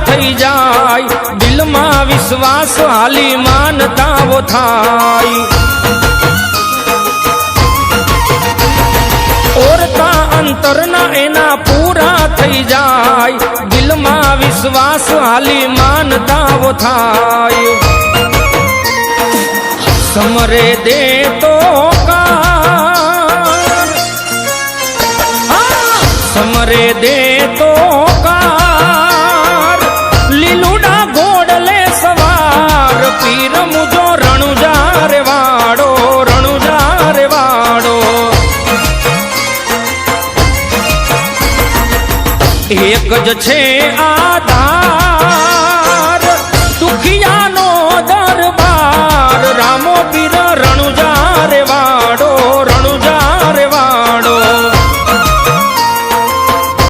થઈ જાય દિલમાં વિશ્વાસ હાલી માનતાઓ થાય ઓરતા અંતરના એના પૂરા થઈ જાય દિલમાં વિશ્વાસ હાલી માનતાઓ થાય સમરે દે તો કાર સમરે દે તો કાર લીલુડા ઘોડલે સવાર પીર મુજો રણુજા રે વાડો રણુજા રે વાડો એક જ છે આધાર દુખિયા